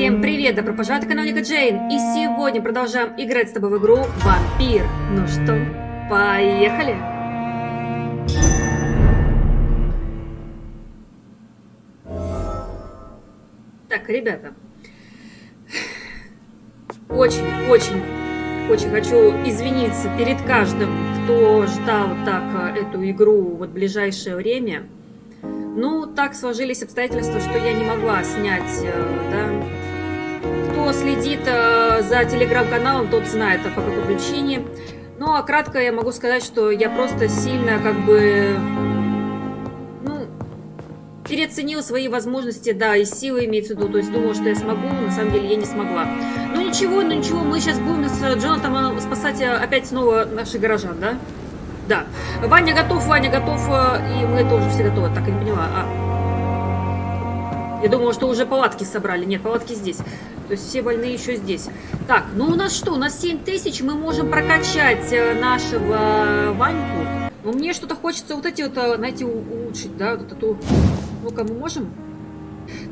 Всем привет, добро пожаловать на канал Джейн. И сегодня продолжаем играть с тобой в игру Вампир. Ну что, поехали? Так, ребята, очень хочу извиниться перед каждым, кто ждал так эту игру вот в ближайшее время. Ну, так сложились обстоятельства, что я не могла снять, да. Кто следит за телеграм-каналом, тот знает, по какой причине. Ну, а кратко я могу сказать, что я просто сильно, переоценила свои возможности, да, и силы имеется в виду. То есть думала, что я смогу, на самом деле я не смогла. Ну, ничего, мы сейчас будем с Джонатаном спасать опять снова наших горожан, да? Да. Ваня готов, и мы тоже все готовы. Так, я не поняла. Я думала, что уже палатки собрали. Нет, палатки здесь. То есть все больные еще здесь. Так, ну у нас что? У нас 7000, мы можем прокачать нашего Ваньку. Но мне что-то хочется вот эти вот, знаете, улучшить, да? Вот эту... Ну-ка, мы можем?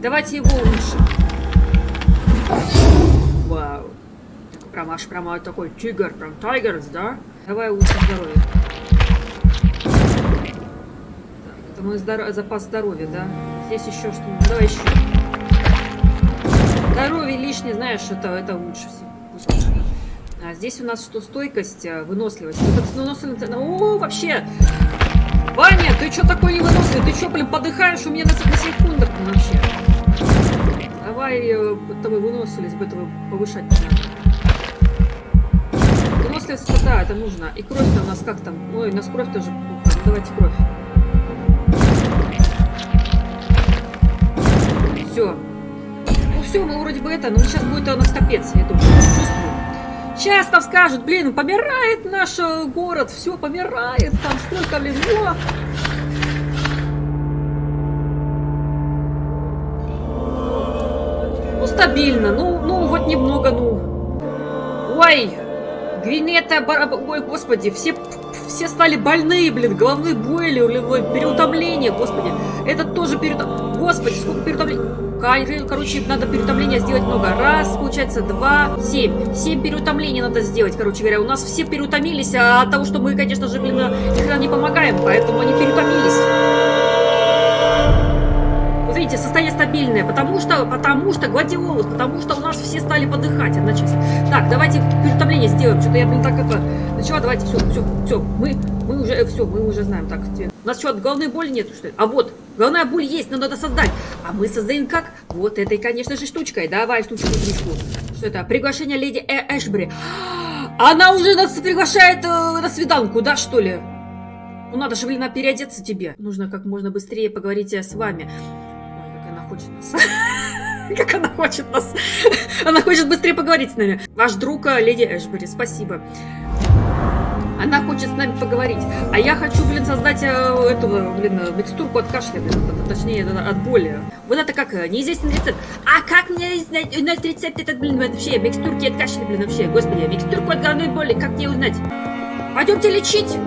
Давайте его улучшим. Вау. Прямо такой тигр, прям тайгерс, да? Давай улучшим здоровье. Это мой запас здоровья, да? Здесь еще что? Ну, давай еще. Здоровье лишнее, знаешь, это лучше всего. А здесь у нас что? Стойкость, выносливость. О, вообще! Ваня, ты что такой невыносливый? Ты что, блин, подыхаешь у меня на секундах вообще? Давай выносливость повышать. Выносливость, да, это нужно. И кровь-то у нас как там? Ой, у нас кровь тоже. Давайте кровь. Все. Ну все, мы вроде бы но сейчас будет у нас капец, я думаю. Чувствую. Сейчас там скажут, блин, помирает наш город, все помирает, там столько, блин, Ну стабильно, ну вот немного, Ой, Гвинета, ой, господи, все стали больные, блин, головные боли, переутомление, господи. Этот тоже Господи, сколько переутомлений. Короче, надо переутомления сделать много. Раз, получается, 2, 7. 7 переутомлений надо сделать, короче говоря. У нас все переутомились, от того, что мы, конечно же, блин, никогда не помогаем, поэтому они переутомились. Вот видите, состояние стабильное, потому что гладиолус, потому что у нас все стали подыхать, одночасно. Так, давайте переутомление сделаем. Что-то я, блин, так начала. Давайте, все, мы уже знаем. Так, у нас что, головной боли нету, что ли? А вот, головная боль есть, но надо создать. А мы создаем как? Вот этой, конечно же, штучкой. Давай штучку. Что это? Приглашение леди Эшбери. Она уже нас приглашает на свиданку, да, что ли? Ну, надо же, блин, переодеться тебе. Нужно как можно быстрее поговорить с вами. Ой, как она хочет нас. Как она хочет нас. Она хочет быстрее поговорить с нами. Ваш друг, леди Эшбери, спасибо. Она хочет с нами поговорить. А я хочу, блин, создать микстурку от кашля, точнее, от боли. Вот это как неизвестный рецепт. А как мне узнать рецепт этот, блин, вообще? Микстурки от кашля, блин, вообще. Господи, микстурку от головной боли, как мне узнать? Пойдемте лечить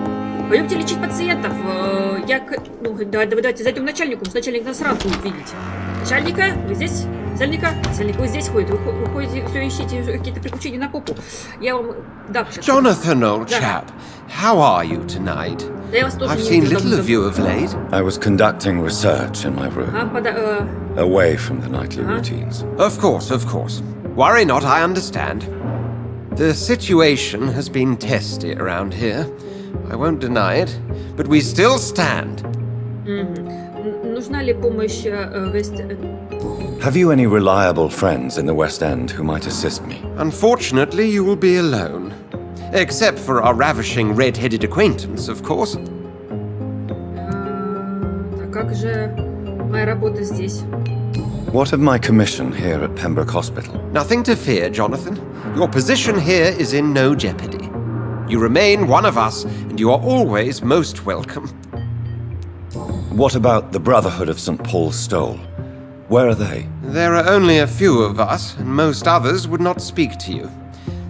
пациентов. Давайте зайдем к начальнику. Начальник нас рад будет видеть. Начальника, вы здесь? Начальник, вы здесь ходите. Вы ходите, все ищите какие-то приключения на попу. Я вам... Да, Jonathan, old chap, how are you tonight? I've seen little of you of late. I was conducting research in my room, away from the nightly routines. Of course. Worry not, I understand. The situation has been testy around here. I won't deny it, but we still stand. Нужна ли помощь Have you any reliable friends in the West End who might assist me? Unfortunately, you will be alone. Except for our ravishing red-headed acquaintance, of course. А как же моя работа здесь? What of my commission here at Pembroke Hospital? Nothing to fear, Jonathan. Your position here is in no jeopardy. You remain one of us, and you are always most welcome. What about the Brotherhood of St. Paul's Stole? Where are they? There are only a few of us, and most others would not speak to you.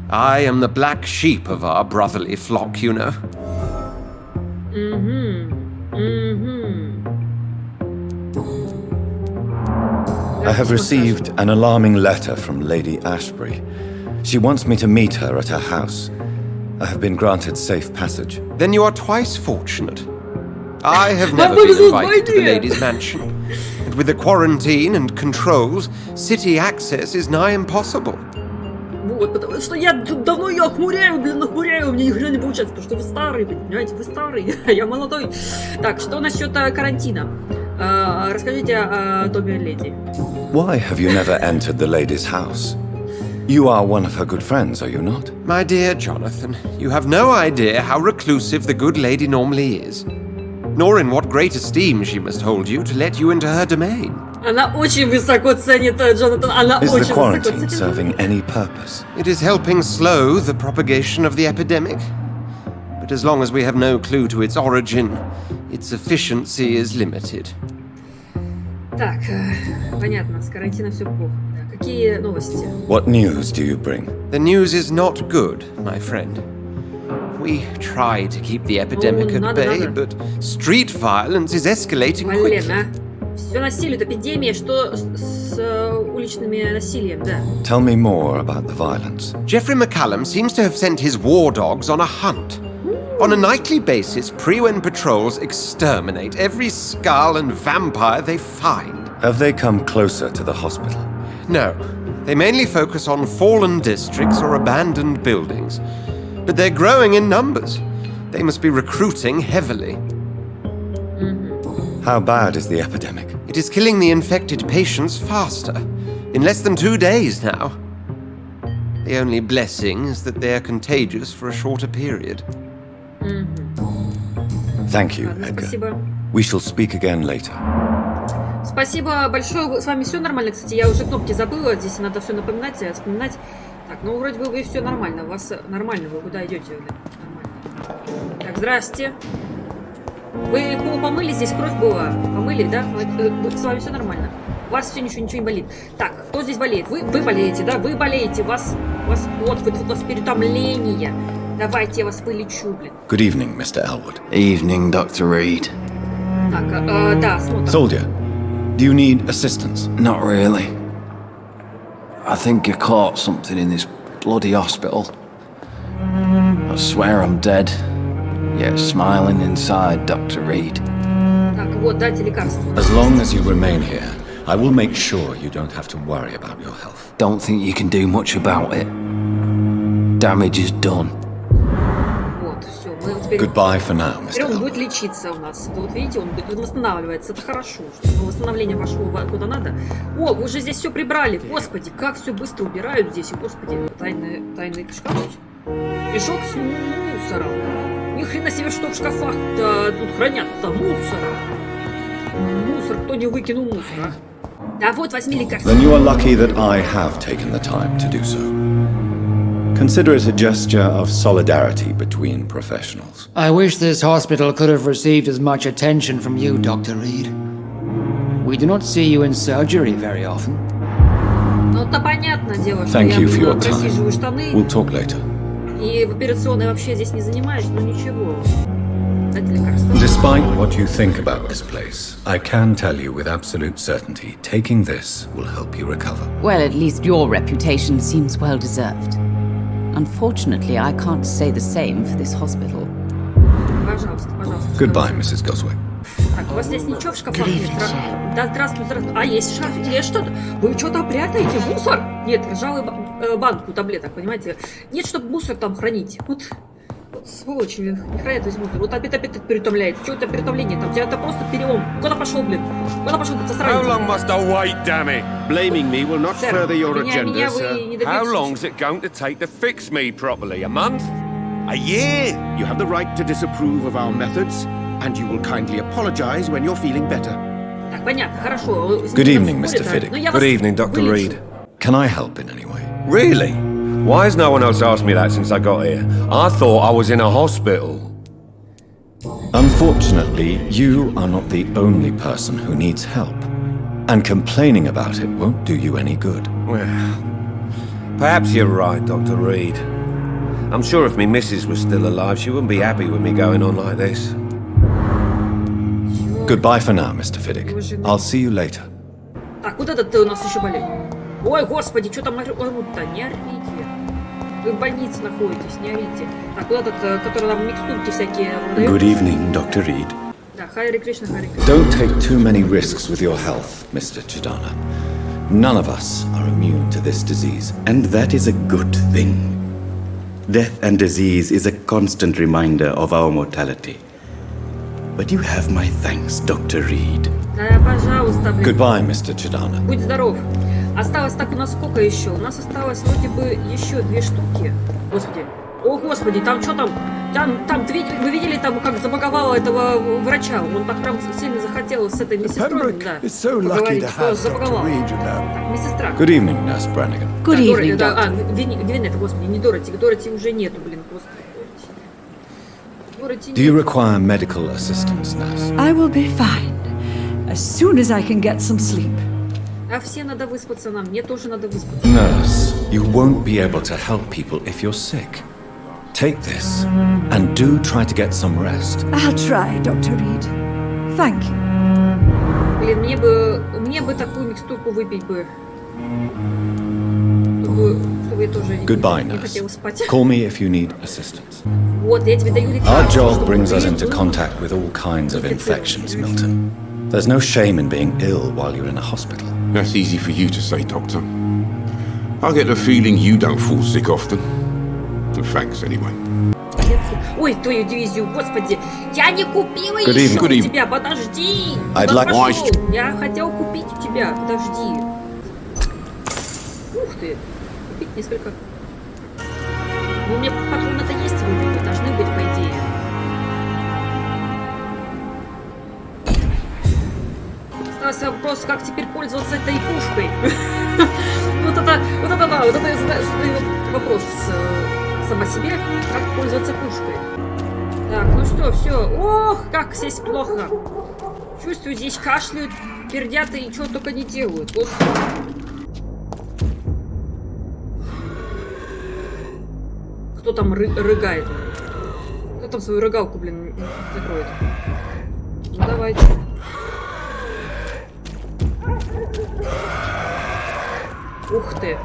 I am the black sheep of our brotherly flock, you know. I have received an alarming letter from Lady Ashbury. She wants me to meet her at her house. I have been granted safe passage. Then you are twice fortunate. I have never been invited to the lady's mansion, and with the quarantine and controls, city access is nigh impossible. Вот, потому что я тут давно ее охмуряю, нахмуряю, у меня ни хрена не получается, потому что вы старый, понимаете, вы старый, я молодой. Так, что насчет карантина? Расскажите о доме леди. Why have you never entered the lady's house? You are one of her good friends, are you not? My dear Jonathan, you have no idea how reclusive the good lady normally is, nor in what great esteem she must hold you to let you into her domain. Она очень высоко ценит, Джонатан, она Is очень the высоко quarantine ценит. serving any purpose? It is helping slow the propagation of the epidemic. But as long as we have no clue to its origin, its efficiency is limited. Так, понятно, с карантином все плохо. Да, какие новости? What news do you bring? The news is not good, my friend. We try to keep the epidemic at bay, but street violence is escalating Блин, quickly. а? Все насилие, это эпидемия, что с уличными насилием, да. Tell me more about the violence. Jeffrey McCallum seems to have sent his war dogs on a hunt. On a nightly basis, Pre-Wen patrols exterminate every skull and vampire they find. Have they come closer to the hospital? No, they mainly focus on fallen districts or abandoned buildings. But they're growing in numbers. They must be recruiting heavily. How bad is the epidemic? It is killing the infected patients faster. In less than 2 days now. The only blessing is that they are contagious for a shorter period. Thank you, Ладно, Edgar. спасибо. We shall speak again later. Спасибо большое. С вами все нормально, кстати. Я уже кнопки забыла. Здесь надо все напоминать, вспоминать. Так, ну вроде бы вы все нормально. У вас нормально. Вы куда идете? Нормально. Так, здрасте. Вы пол помыли? Здесь кровь была. Помыли, да? С вами все нормально. У вас все ничего не болит. Так, кто здесь болеет? Вы болеете, да? Вы болеете. У вас вот у вас переутомление. Давайте я вас полечу, блин. Good evening, Mr. Elwood. Evening, Dr. Reid. Так, да, смотрим. Soldier, do you need assistance? Not really. I think I caught something in this bloody hospital. I swear I'm dead. Yet smiling inside, Dr. Reid. Так, вот, дайте лекарство. As long as you remain here, I will make sure you don't have to worry about your health. Don't think you can do much about it. Damage is done. Вот, все, мы теперь... Goodbye for now, Теперь Mr. он будет Elwood. лечиться у нас. Вот видите, он восстанавливается. Это хорошо, что восстановление пошло куда надо. О, вы уже здесь все прибрали. Господи, как все быстро убирают здесь. Господи, тайный шкаф. Мешок с мусором. Ни хрена себе, что в шкафах-то тут хранят-то мусора. Мусор, кто не выкинул мусора? Да вот, возьми лекарство. Then you are lucky that I have taken the time to do so. Consider it a gesture of solidarity between professionals. I wish this hospital could have received as much attention from you, Dr. Reid. We do not see you in surgery very often. Ну, это понятное дело, что Thank я you for your просиживаю time. штаны. We'll talk later. И в операционной вообще здесь не занимаюсь, но ничего. Дайте лекарство. Despite what you think about this place, I can tell you with absolute certainty, taking this will help you recover. Well, at least your reputation seems well deserved. Unfortunately, I can't say the same for this hospital. Пожалуйста, пожалуйста. Goodbye, Mrs. Goswick. Так, у вас здесь ничего в шкафах нет? Да, здравствуй, здравствуй. А, есть шарф, есть что-то? Вы что-то прятаете? Мусор? Нет, ржавый банку таблеток, понимаете? Нет, чтобы мусор там хранить. Вот сволочь, не хранят весь мусор. Вот опять переутомляется. Что у тебя переутомление там? У тебя это просто перелом. Куда пошел, блин? Куда пошел, блин, How long must I wait, damn it? Blaming me will not Sir, further your меня agenda, вы sir. не How добьетесь. long's it going to take to fix me properly? A month? A year? You have the right to disapprove of our methods, and you will kindly apologize when you're feeling better. Так, понятно, хорошо. Good evening, Mr. Fiddick. Good evening, Dr. Reid. Can I help in any way? Really? Why has no one else asked me that since I got here? I thought I was in a hospital. Unfortunately, you are not the only person who needs help. And complaining about it won't do you any good. Well, perhaps you're right, Dr. Reid. I'm sure if me missus was still alive, she wouldn't be happy with me going on like this. Goodbye for now, Mr. Fiddick. I'll see you later. Так, вот этот у нас еще болеет. Ой, господи, что там орут-то? Не орите. Вы в больнице находитесь, не орите. Так, вот этот, который нам микстурки всякие выдает. Good evening, Dr. Reed. Да, Хари Кришна, Хари Кришна. Don't take too many risks with your health, Mr. Chidana. None of us are immune to this disease. And that is a good thing. Death and disease is a constant reminder of our mortality. But you have my thanks, Dr. Reed. Да, пожалуйста, блин. Goodbye, Mr. Chidana. Будь здоров. Осталось так у нас сколько еще? У нас осталось вроде бы еще 2 штуки. Господи. О, господи, там что там? Там вы видели там, как забаговало этого врача? Он так прям сильно захотел с этой медсестрой, да, поговорить, что забаговал. Так, медсестра. Good evening, Nurse Brannigan. Good evening, Doctor. Винет, господи, не Дороти. Дороти уже нету, блин, господи. Дороти Do you require medical assistance, Nurse? I will be fine as soon as I can get some sleep. А все надо выспаться нам, мне тоже надо выспаться. Nurse, you won't be able to help people if you're sick. Take this, and do try to get some rest. I'll try, Dr. Reed. Thank you. Блин, мне бы такую микстурку выпить бы. Чтобы я тоже Goodbye, не nurse. хотела спать. Call me if you need assistance. Вот, я тебе даю Our лекарство. job чтобы brings us ты into был- contact with all kinds of infections, Milton. There's no shame in being ill while you're in a hospital. That's easy for you to say, Doctor. I get the feeling you don't fall sick often. Thanks, anyway. Ой, твою дивизию, господи. Я не купила Good еще evening. у тебя, подожди. I'd Куда like- пошел? Я хотел купить у тебя, подожди. Ух ты, купить несколько. Ну, у меня патроны-то есть, вроде бы, должны быть, по идее. Остался вопрос, как теперь пользоваться этой пушкой. Вот это, да, вот это я задаю вопрос сама себе, как пользоваться пушкой. Так, ну что, все. Ох, как здесь плохо. Чувствую, здесь кашляют, пердят и чего только не делают. Господи. Кто там рыгает? Кто там свою рыгалку, блин, закроет? Ну, давайте. Ух ты.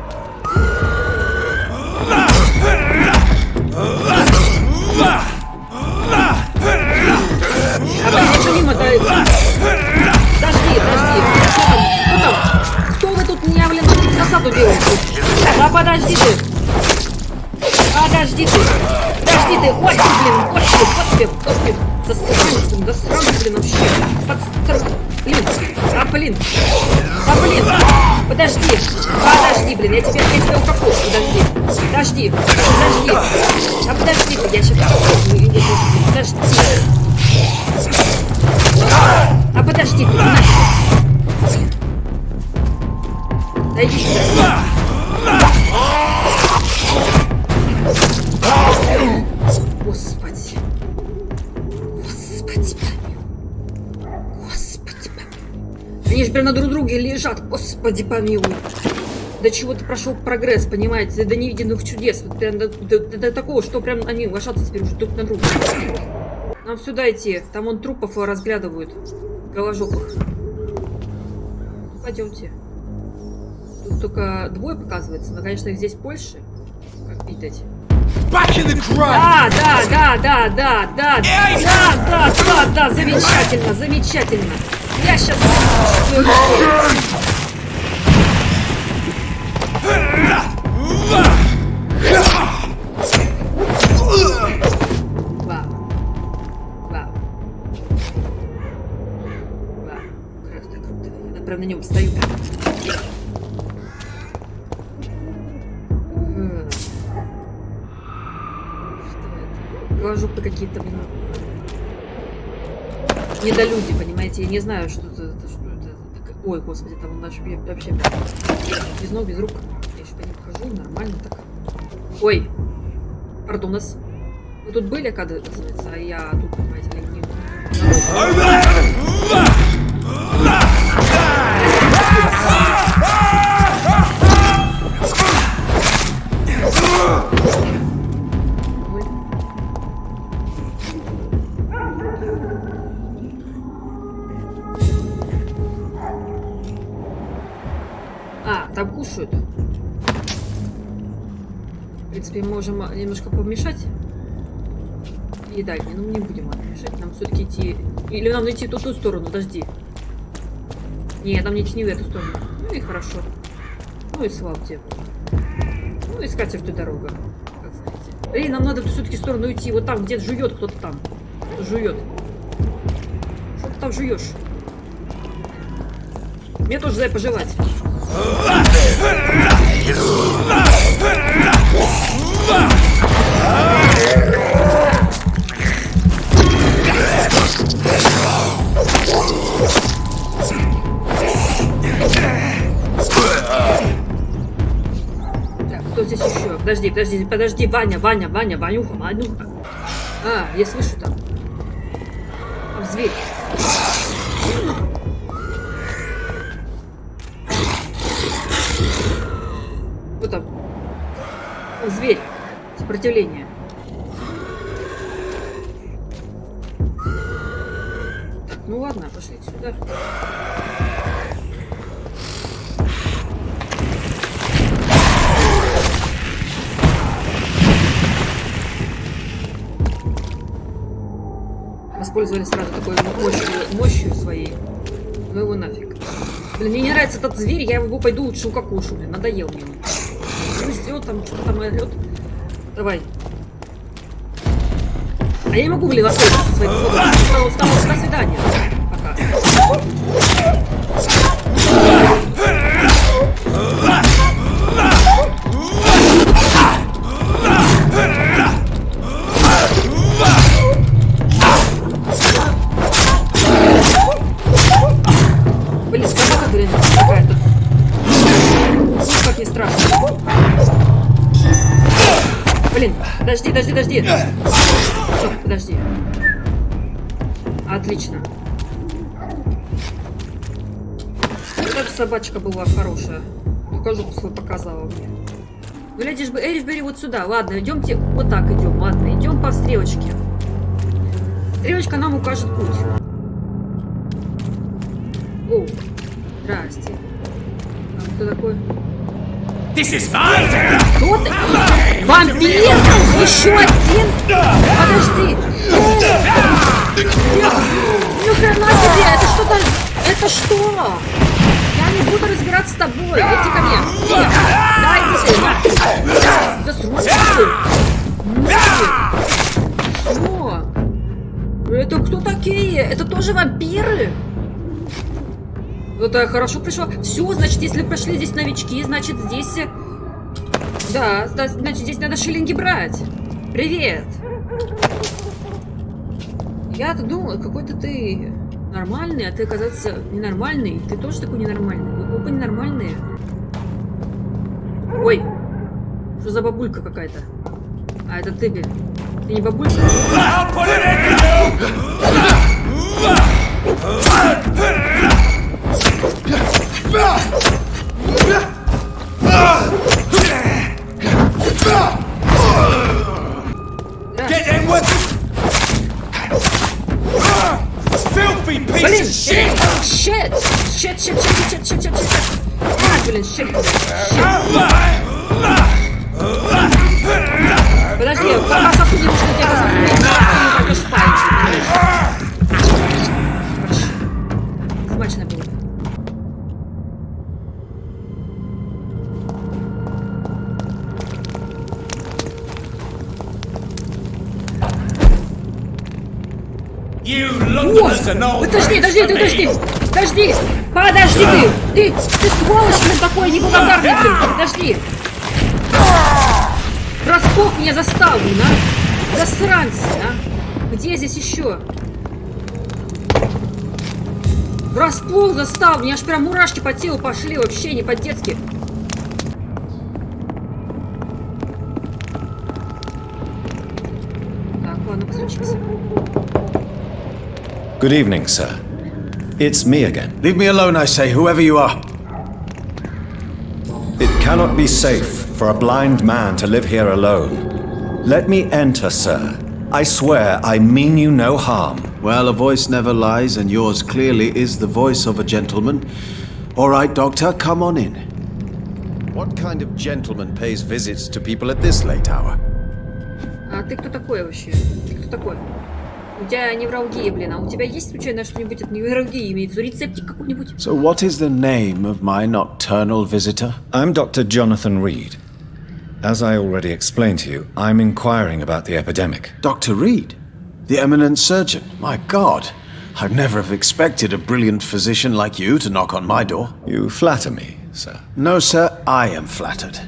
А блин, мимо, да. Подожди. Кто вы тут меня, блин, засаду делаете? Да подожди ты. Подожди ты. Ой, блин, господи. Засранцы, блин, вообще. Блин. Подожди, блин, я тебя упаковку, подожди. Подожди, я сейчас... Подожди, ты, нафиг. Да иди сюда. Господи. Они же прям на друг друге лежат. Господи помилуй. До чего ты прошел прогресс, понимаете? До невиденных чудес. Прям до такого, что прям они ложатся теперь уже друг на друга. Нам сюда идти. Там вон трупов разглядывают. Голожопых. Пойдемте. Тут только 2 показывается. Но, конечно, их здесь больше. Как видать. Да, замечательно. Я сейчас... Вау. Круто. Я прям на нем стою. Голожопы какие-то, блин. Недолюди, понимаете? Я не знаю, что это. Ой, господи, там вообще без ног, без рук. Я еще по ним хожу, нормально так. Ой, пардон, у нас... Вы тут были, оказывается, а я тут, понимаете, не... принципе, можем немножко помешать. Едальни, ну не будем мешать. Нам все-таки идти... Или нам идти в ту сторону, подожди. Нет, нам не идти не в эту сторону. Ну и хорошо. Ну и славьте. Ну и скатертью дорога. Как знаете. Эй, нам надо все-таки в сторону идти. Вот там, где жует кто-то там. Кто жует. Что ты там жуешь? Мне тоже дай пожевать. Так, кто здесь еще? Подожди, Ваня, Ванюха. А, я слышу там. Там зверь. Вот там. Зверь. Сопротивление. Так, ну ладно, пошли сюда. Воспользовались сразу такой мощью своей. Ну его нафиг. Блин, мне не нравится этот зверь, я его пойду лучше укокошу, блин, надоел мне. Ну, сделал там, что-то там орёт. Давай. А я не могу, блин, воспользоваться своим фото. До свидания. Пока. Блин, собака, блин, какая-то. Как не страшно. Блин, подожди. Всё, подожди. Отлично. Вот эта собачка была хорошая. Только жопу свою показала мне. Глядишь бы, Эришбери вот сюда. Ладно, идемте. Вот так идем. Ладно, идем по стрелочке. Стрелочка нам укажет путь. О, здрасте. А кто такой? Кто ты? Вампир? Еще один? Подожди. Ну хрена себе, это что-то... Это что? Я не буду разбираться с тобой. Иди ко мне. Иди. Давай, иди сюда. Да срочно. Что? Это кто такие? Это тоже вампиры? Это хорошо пришло. Все, значит, если прошли здесь новички, значит, здесь... Да, значит, здесь надо шиллинги брать. Привет. Я-то думала, какой-то ты нормальный, а ты, оказывается, ненормальный. Ты тоже такой ненормальный. Вы оба ненормальные. Ой, что за бабулька какая-то? А, это ты, блин. Ты не бабулька? Блин, щит! А, блин, щит. Подожди, пока сосуди, что тебя посмотреть. Смачно было. Подожди! Подожди ты! Ты сволочь, блин, такой неблагодарный, блин! Подожди! Врасплох меня застал, блин, а! Засранцы, а! Где здесь еще? Врасплох застал! Мне аж прям мурашки по телу пошли, вообще не по-детски. Так, ладно, постучимся. Good evening, sir. It's me again. Leave me alone, I say, whoever you are. It cannot be safe for a blind man to live here alone. Let me enter, sir. I swear I mean you no harm. Well, a voice never lies, and yours clearly is the voice of a gentleman. All right, Doctor, come on in. What kind of gentleman pays visits to people at this late hour? А ты кто такой вообще? Ты кто такой? У тебя невралгия, блин, а у тебя есть случайно что-нибудь от невралгии имеется? Рецептик какой-нибудь? So what is the name of my nocturnal visitor? I'm Dr. Jonathan Reid. As I already explained to you, I'm inquiring about the epidemic. Dr. Reid? The eminent surgeon? My God, I'd never have expected a brilliant physician like you to knock on my door. You flatter me, sir. No, sir, I am flattered.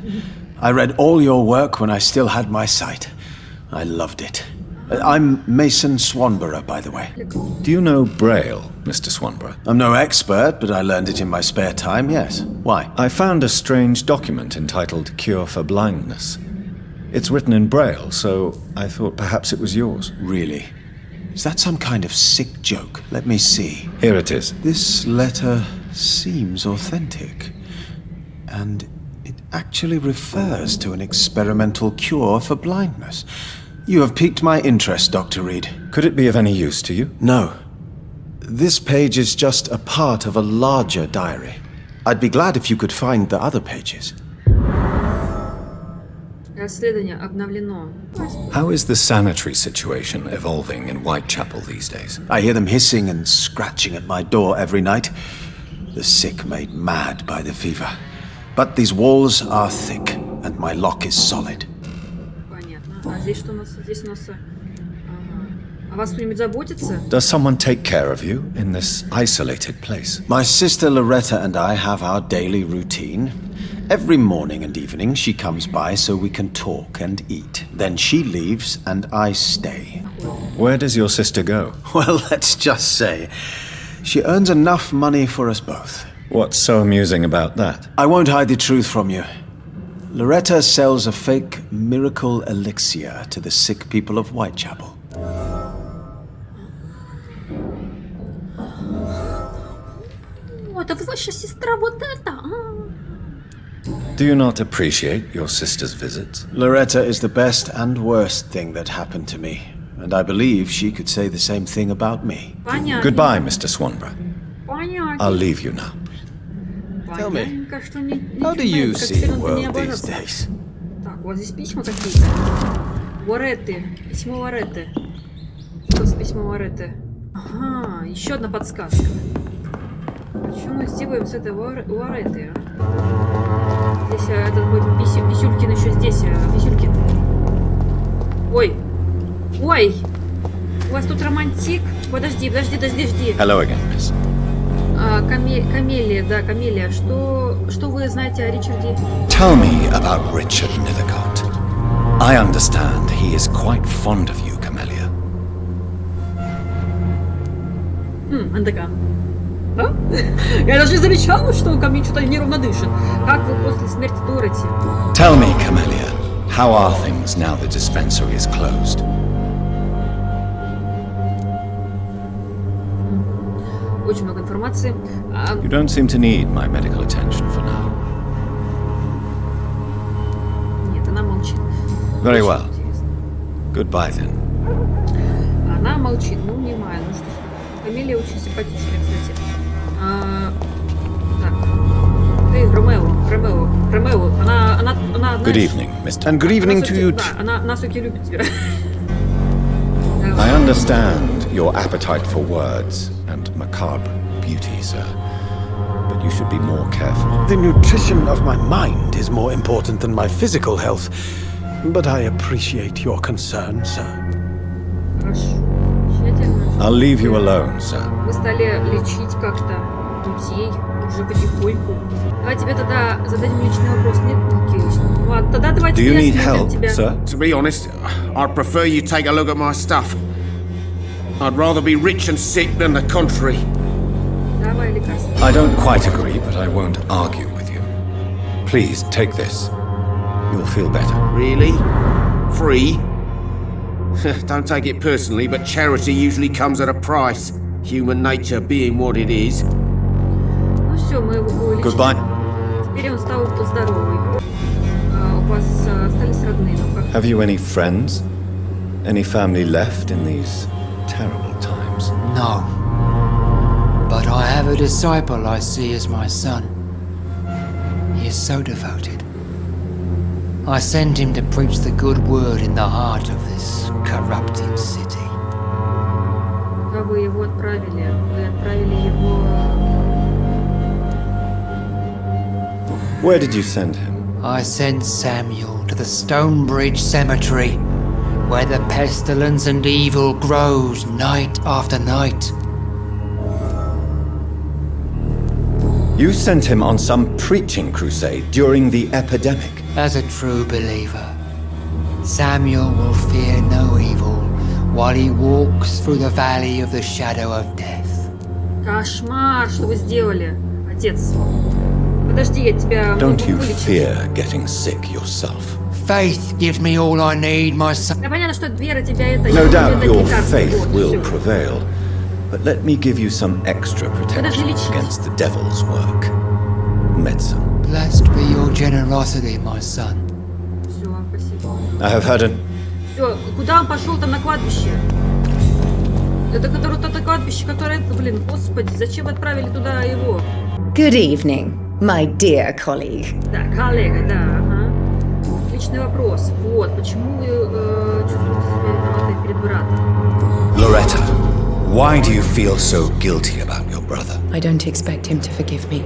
I read all your work when I still had my sight. I loved it. I'm Mason Swanborough, by the way. Do you know Braille, Mr. Swanborough? I'm no expert, but I learned it in my spare time, yes. Why? I found a strange document entitled Cure for Blindness. It's written in Braille, so I thought perhaps it was yours. Really? Is that some kind of sick joke? Let me see. Here it is. This letter seems authentic. And it actually refers to an experimental cure for blindness. You have piqued my interest, Dr. Reid. Could it be of any use to you? No. This page is just a part of a larger diary. I'd be glad if you could find the other pages. Расследование обновлено. How is the sanitary situation evolving in Whitechapel these days? I hear them hissing and scratching at my door every night. The sick made mad by the fever. But these walls are thick, and my lock is solid. А здесь что у нас? Здесь у нас... Ага. А вас кто-нибудь заботится? Does someone take care of you in this isolated place? My sister Loretta and I have our daily routine. Every morning and evening she comes by so we can talk and eat. Then she leaves and I stay. Where does your sister go? Well, let's just say she earns enough money for us both. What's so amusing about that? I won't hide the truth from you. Loretta sells a fake miracle elixir to the sick people of Whitechapel. Вот, это ваша сестра, вот это, Do you not appreciate your sister's visits? Loretta is the best and worst thing that happened to me, and I believe she could say the same thing about me. Понятно. Goodbye, Mr. Swanborough. Понятно. I'll leave you now. Tell me, Понятненько, что не how do you как see the сильно ты не world these обожался. days? Так, вот здесь письма какие-то. Варетты. Письмо Варетты. Что с письмо Варетты? Ага, еще одна подсказка. Что мы сделаем с этой Варетты, а? Здесь этот мой Писюлькин еще здесь. Писюлькин. Ой. Ой. У вас тут романтик. Подожди. Hello again, miss. Камелия, да, Камелия. Что вы знаете о Ричарде? Tell me about Richard Nethercott. I understand he is quite fond of you, Camellia. Она такая. Да? Я даже не замечала, что он ко мне что-то неровно дышит. Как вы после смерти Дороти? Tell me, Camellia, how are things now the dispensary is closed? Очень много информации. You don't seem to need my medical attention for now. Нет, она молчит. Very Очень well. интересно. Goodbye then. Она молчит, ну внимаю, ну что сказать. Камелия очень симпатичная, кстати. Так. Ты, Ромео. Она Good evening, Mr. And good evening to you. Да, она все-таки любит тебя. I understand your appetite for words and macabre beauty, sir. But you should be more careful. The nutrition of my mind is more important than my physical health. But I appreciate your concern, sir. Хорошо. Тщательно. I'll leave you alone, sir. Мы стали лечить как-то детей уже потихоньку. Давай тебе тогда зададим личный вопрос. Нет никаких личных? Ну ладно, тогда давайте Do you need я help, тебя. sir? To be honest, I'd prefer you take a look at my stuff. I'd rather be rich and sick than the contrary. Давай лекарство. I don't quite agree, but I won't argue with you. Please, take this. You'll feel better. Really? Free? Don't take it personally, but charity usually comes at a price. Human nature being what it is. Ну все, мы его вылечили. Goodbye. Теперь он стал здоровый. У вас остались родные, ну как? Have you any friends? Any family left in these terrible times? No. But I have a disciple I see as my son. He is so devoted. I sent him to preach the good word in the heart of this corrupted city. Куда вы его отправили? Вы отправили его... Where did you send him? I sent Samuel to the Stonebridge Cemetery, where the pestilence and evil grows night after night. You sent him on some preaching crusade during the epidemic. As a true believer, Samuel will fear no evil while he walks through the valley of the shadow of death. Кошмар, что вы сделали, отец. Подожди, я тебя Don't могу you вылечить. fear getting sick yourself? Faith gives me all I need, my son. Да понятно, что вера тебя это... No я doubt могу your дать лекарство, faith вот, will всё. prevail, but let me give you some extra protection лечить. against the devil's work. Medicine. Blessed be your generosity, my son. Всё, спасибо. I have had an... Все, куда он пошел там на кладбище? Это которое то кладбище, которое, блин, господи, зачем вы отправили туда его? Good evening, my dear colleague. Да, коллега, да, ага. Отличный вопрос. Вот, почему вы чувствуете себя виноватой перед братом? Loretta, why do you feel so guilty about your brother? I don't expect him to forgive me.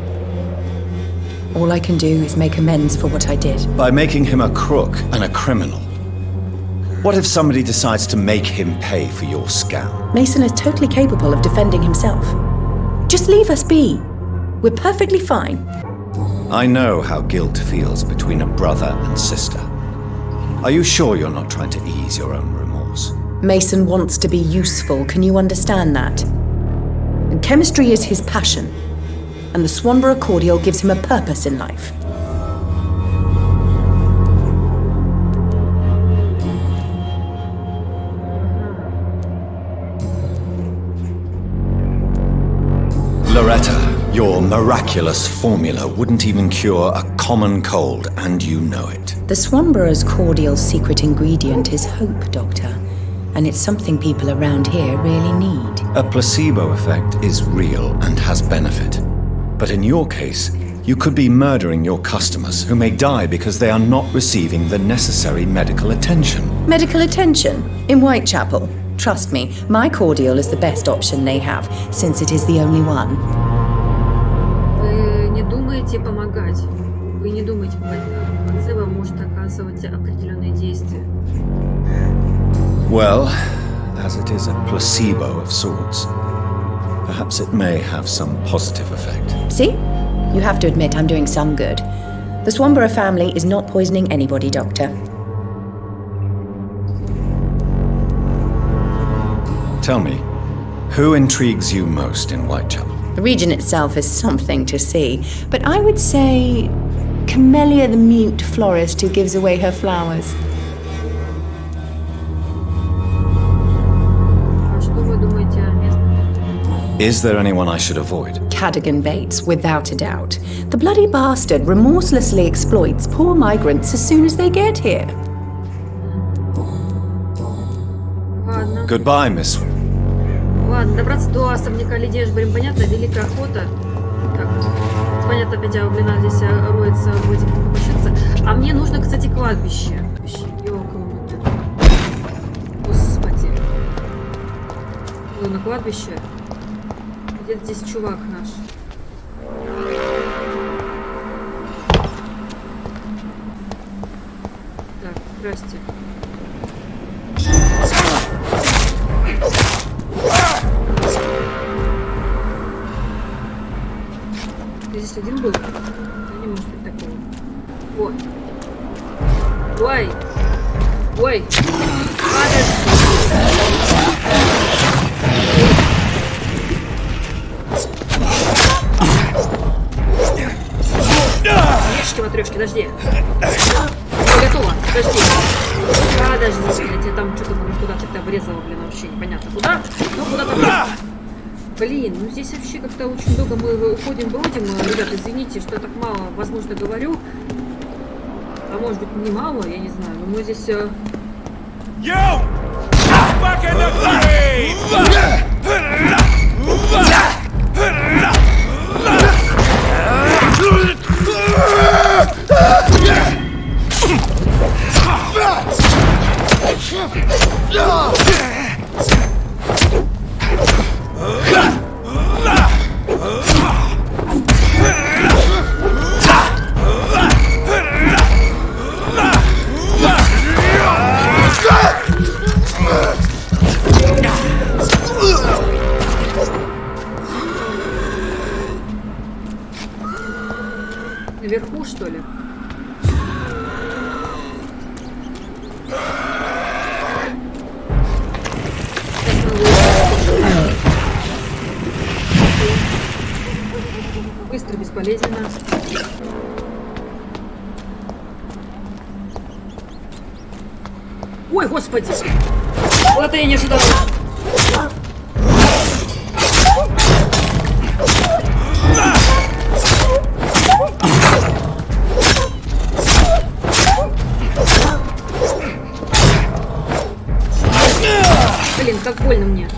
All I can do is make amends for what I did. By making him a crook and a criminal. What if somebody decides to make him pay for your scam? Mason is totally capable of defending himself. Just leave us be. We're perfectly fine. I know how guilt feels between a brother and sister. Are you sure you're not trying to ease your own remorse? Mason wants to be useful, can you understand that? And chemistry is his passion. And the Swanborough cordial gives him a purpose in life. Loretta, your miraculous formula wouldn't even cure a common cold, and you know it. The Swanborough's cordial's secret ingredient is hope, Doctor. And it's something people around here really need. A placebo effect is real and has benefit. But in your case, you could be murdering your customers who may die because they are not receiving the necessary medical attention. Medical attention? In Whitechapel? Trust me, my cordial is the best option they have, since it is the only one. Вы не думаете помогать. Вы не думаете помогать. Placebo может оказывать определенные действия. Well, as it is a placebo of sorts, perhaps it may have some positive effect. See? You have to admit I'm doing some good. The Swanborough family is not poisoning anybody, Doctor. Tell me, who intrigues you most in Whitechapel? The region itself is something to see, but I would say Camellia the mute florist who gives away her flowers. Is there anyone I should avoid? Cadogan Bates, without a doubt. The bloody bastard remorselessly exploits poor migrants as soon as they get here. Ладно. Goodbye, Miss. Ладно, добраться до особняка Лидии Эшбрим, понятно, великая охота. Так, понятно, опять блин, здесь роется в этих попущаться. А мне нужно, кстати, кладбище. Ёлка-мута. Господи. На кладбище. Где-то здесь чувак наш. Так, здрасте. Ты здесь один был? Да не может быть такого. Вот. Ой. Ой. Ешки-матрешки, подожди. Готово, подожди. Подожди, блядь, я там что-то куда-то врезала, блин, вообще непонятно куда. Ну, куда-то... Блин, ну здесь вообще как-то очень долго мы уходим-бродим. Ребята, извините, что я так мало, возможно, говорю. А может быть, не мало, я не знаю. Но мы здесь... Yo! Back in the болезненно. Ой, господи! Вот это я не ожидала. Блин, как больно мне.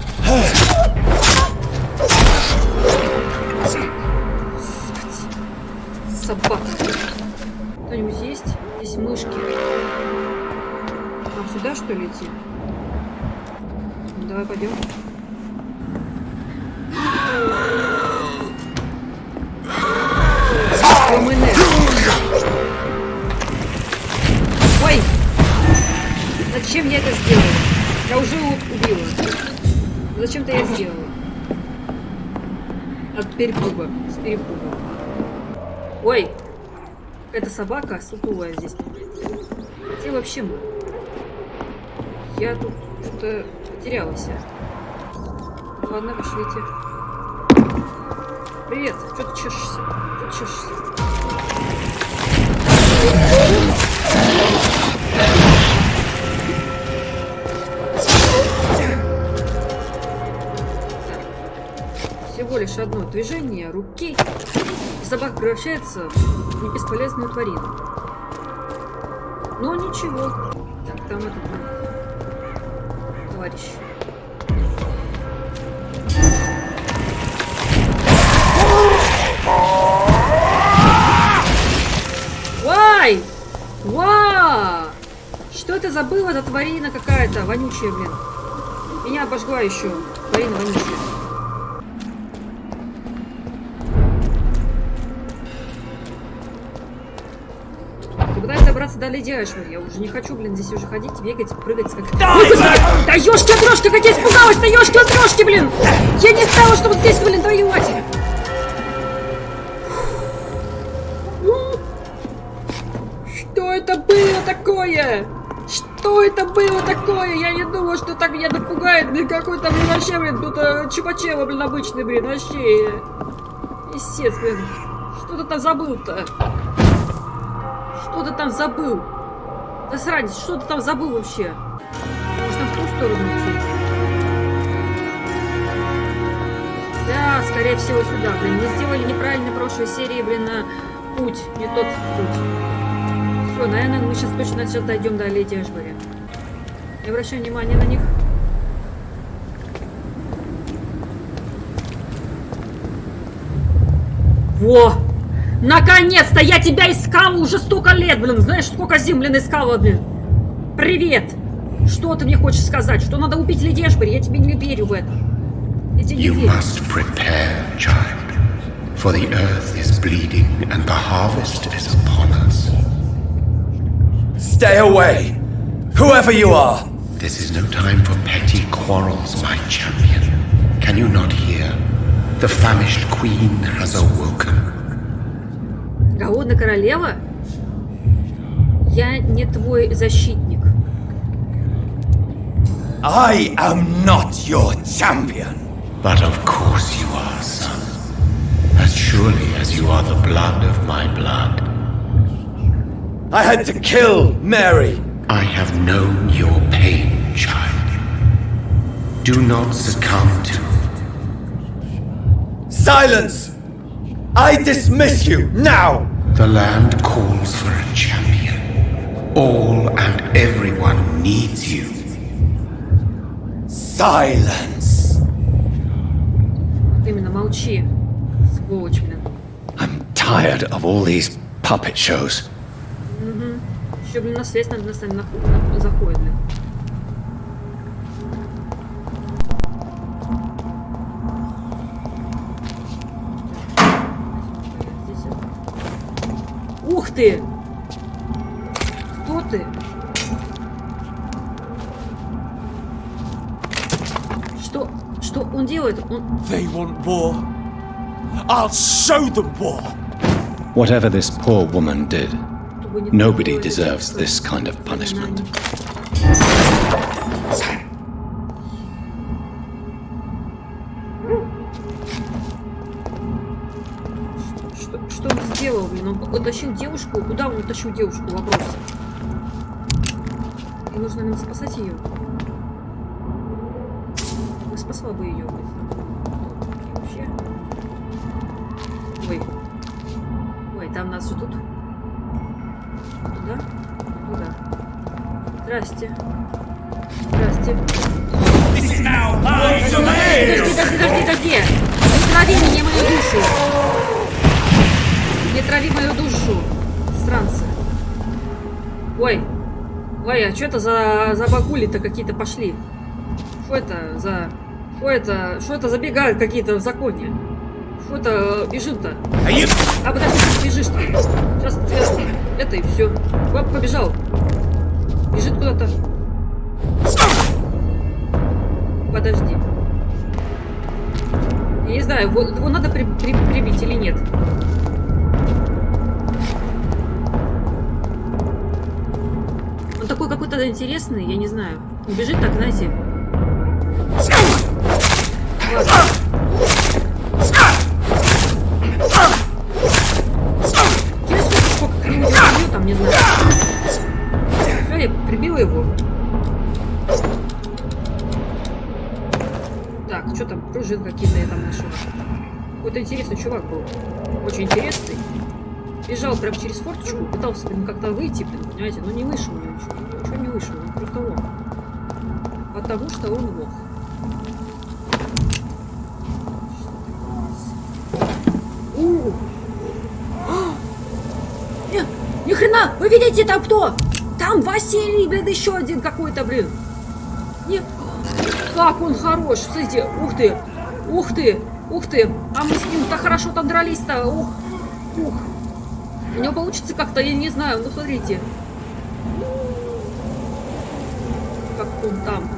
Собака. Кто-нибудь есть? Здесь мышки. Нам сюда, что ли, идти? Ну, давай пойдем. Ой! Зачем я это сделала? Я уже его убила. Зачем ты это сделала? От перепуга. С перепуга. Ой! Какая-то собака сутулая здесь. Где вообще мы? Я тут что-то потерялась. Ладно, пошлите. Привет, что ты чешешься? Что ты чешешься? Всего лишь одно движение руки, и собака превращается в бесполезную тварину. Но ничего. Так, там этот товарищ. Вай! Ва! Что это забыла, эта тварина какая-то вонючая, блин. Меня обожгла еще. Тварина вонючая. Пытаюсь добраться до леди Эшвард. Я уже не хочу, блин, здесь уже ходить, бегать, прыгать, как... Да ёшки-отрёшки, как я испугалась, да ёшки-отрёшки, блин! Я не знала, что вот здесь, блин, твою мать! Что это было такое? Что это было такое? Я не думала, что так меня напугает, блин, какой-то, блин, вообще, блин, тут чупачево, блин, обычный, блин, вообще. Писец, блин. Что ты там забыл-то? Что ты там забыл? Да сранец, что ты там забыл вообще? Может, там в ту сторону идти? Да, скорее всего, сюда, блин. Мы сделали неправильно в прошлой серии, блин, на путь. Не тот путь. Все, наверное, мы сейчас точно сейчас дойдем до леди Эшбери. Не обращай внимания на них. Во! Наконец-то! Я тебя искала уже столько лет, блин! Знаешь, сколько зим, блин, искала, блин! Привет! Что ты мне хочешь сказать? Что надо убить леди Эшбери? Я тебе не верю в это. Я тебе не верю. You must prepare, child, for the earth is bleeding and the harvest is upon us. Stay away! Whoever you are! This is no time for petty quarrels, my champion. Can you not hear? The famished queen has awoken. Голодная королева? Я не твой защитник. I am not your champion. But of course you are, son. As surely as you are the blood of my blood. I had to kill Mary. I have known your pain, child. Do not succumb to... Silence! I dismiss you, now! The land calls for a champion. All and everyone needs you. Silence! Именно молчи, сволочь, блин. I'm tired of all these puppet shows. Угу. Еще, блин, на связь надо заходит, блин. Ух ты! Кто ты? Что он делает? They want war. I'll show them war. Whatever this poor woman did, nobody deserves this kind of punishment. Что? утащил девушку. Куда он утащил девушку? Вопрос. И нужно нам спасать ее. Я спасла бы ее. Вообще. Ой. Ой, там нас ждут. Туда? Туда. Здрасте. Здрасте. Подожди. Не трави меня, мою душу. Не трави мою душу. Странцы. Ой, а что это за бакули-то какие-то пошли? Что это за... Что это забегают какие-то в законе? Что это бежит-то? А подожди, ты бежишь ты. Сейчас это и все. Оп, побежал. Бежит куда-то. Подожди. Я не знаю, его надо прибить или нет. Он такой какой-то интересный, я не знаю. Он бежит так, знаете. Ладно. Через сколько как-нибудь убью, там, не знаю. Все, я прибила его. Так, что там, пружин какие-то я там нашла. Какой-то интересный чувак был. Очень интересный. Бежал прям через форточку, пытался как-то выйти, понимаете, но не вышел ничего. Ничего не вышел, он просто лох. Потому что он лох. Ни хрена! Вы видите, там кто? Там Василий, блин, еще один какой-то, блин. Как он хорош, смотрите, ух ты, а мы с ним так хорошо там дрались-то, ух. У него получится как-то, я не знаю, ну смотрите. Как он там,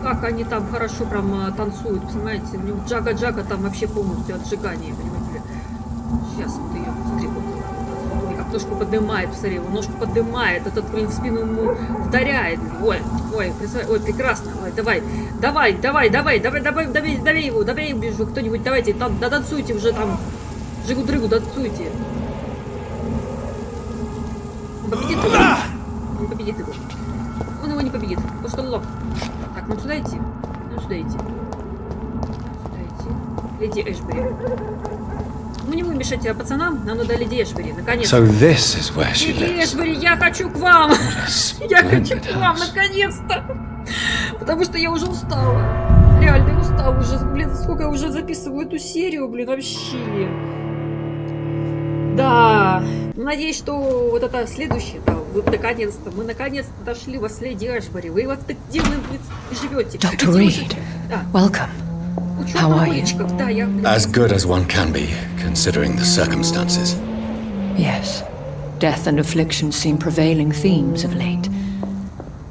как они там хорошо прям танцуют, понимаете, у него джага там вообще полностью отжигание, понимаете. Сейчас вот ее, смотри, ой, как ножку поднимает, посмотри, он ножку поднимает, этот, блин, в спину ему вдаряет, ой, прекрасно, ой, давай его, бежу, кто-нибудь, давайте, там, да танцуйте уже там, жигу-дрыгу, танцуйте. Он победит его. Он его не победит, потому что он лох. Так, нам сюда идти? Леди Эшбери. Мы не будем мешать пацанам, нам надо леди Эшбери, наконец-то. Леди Эшбери, я хочу к вам! Наконец-то! Потому что я уже устала. Реально устала уже. Блин, сколько я уже записываю эту серию, блин, вообще. Да. Надеюсь, что вот это следующее, да, вот наконец-то, мы наконец-то дошли вас, леди Эшбери. Вы вот где вы живете? Доктор Рид, welcome. How are you? As good as one can be, considering the circumstances. Yes. Death and affliction seem prevailing themes of late.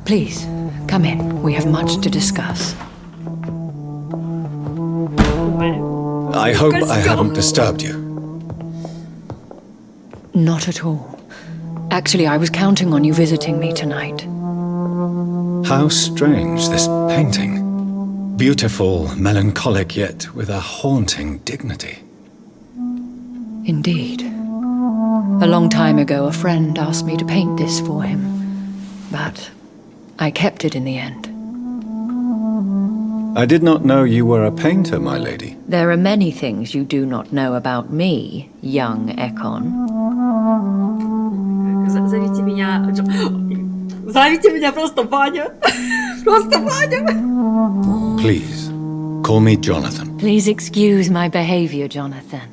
Please, come in. We have much to discuss. I hope I haven't disturbed you. Not at all. Actually, I was counting on you visiting me tonight. How strange, this painting. Beautiful, melancholic, yet with a haunting dignity. Indeed. A long time ago, a friend asked me to paint this for him, but I kept it in the end. I did not know you were a painter, my lady. There are many things you do not know about me, young Ekon. Зовите меня просто Ваня. Просто Ваня. Please, call me Jonathan. Please excuse my behavior, Jonathan.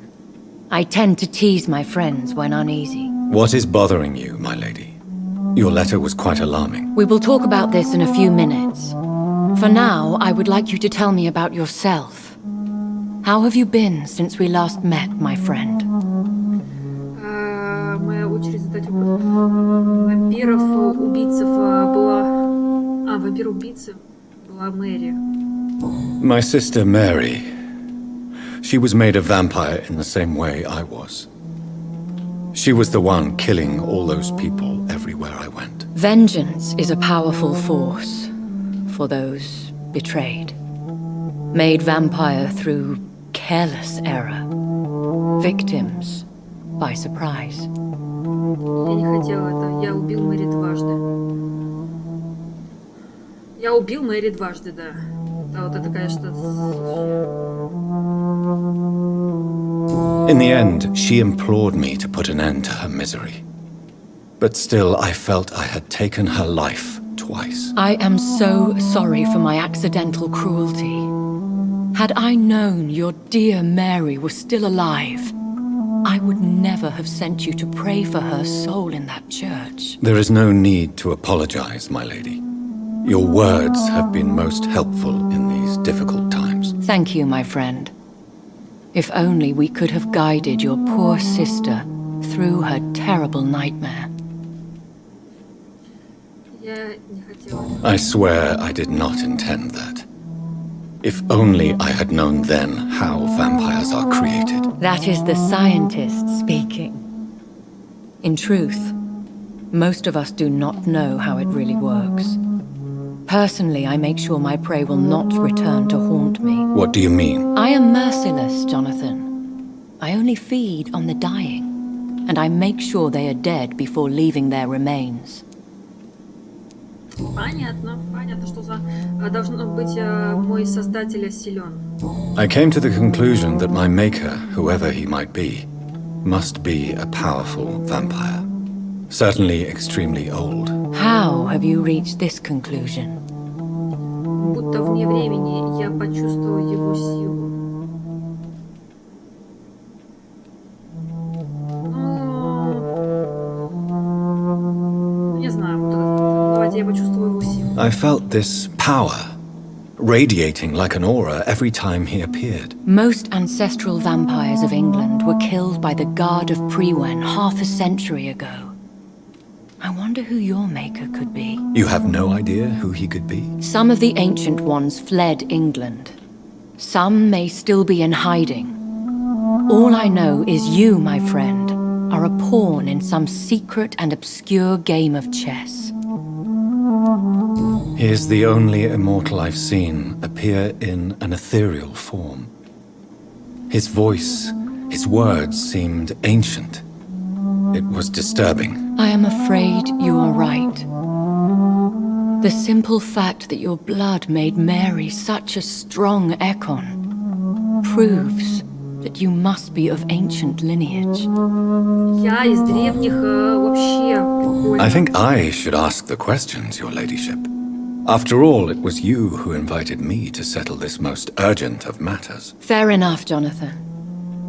I tend to tease my friends when uneasy. What is bothering you, my lady? Your letter was quite alarming. We will talk about this in a few minutes. For now, I would like you to tell me about yourself. How have you been since we last met, my friend? Моя очередь задать вопрос. Вампиров-убийцев была... вампир-убийца была Мэри. My sister Mary. She was made a vampire in the same way I was. She was the one killing all those people everywhere I went. Vengeance is a powerful force for those betrayed. Made vampire through careless error. Victims by surprise. Я не хотела это. Я убил Мэри дважды. Я убил Мэри дважды, да. А вот это, конечно... In the end, she implored me to put an end to her misery. But still, I felt I had taken her life twice. I am so sorry for my accidental cruelty. Had I known your dear Mary was still alive, I would never have sent you to pray for her soul in that church. There is no need to apologize, my lady. Your words have been most helpful in these difficult times. Thank you, my friend. If only we could have guided your poor sister through her terrible nightmare. I swear I did not intend that. If only I had known then how vampires are created. That is the scientist speaking. In truth, most of us do not know how it really works. Personally, I make sure my prey will not return to haunt me. What do you mean? I am merciless, Jonathan. I only feed on the dying, and I make sure they are dead before leaving their remains. Понятно, понятно, что должно быть мой создатель силен. I came to the conclusion that my maker, whoever he might be, must be a powerful vampire. Certainly extremely old. How have you reached this conclusion? Будто вне времени я почувствовал его силу. Не знаю, давайте я почувствую его силу. I felt this power radiating like an aura every time he appeared. Most ancestral vampires of England were killed by the Guard of Prewen half a century ago. I wonder who your maker could be. You have no idea who he could be? Some of the ancient ones fled England. Some may still be in hiding. All I know is you, my friend, are a pawn in some secret and obscure game of chess. He is the only immortal I've seen appear in an ethereal form. His voice, his words seemed ancient. It was disturbing. I am afraid you are right. The simple fact that your blood made Mary such a strong Ekon proves that you must be of ancient lineage. Я из древних вообще. I think I should ask the questions, your ladyship. After all, it was you who invited me to settle this most urgent of matters. Fair enough, Jonathan.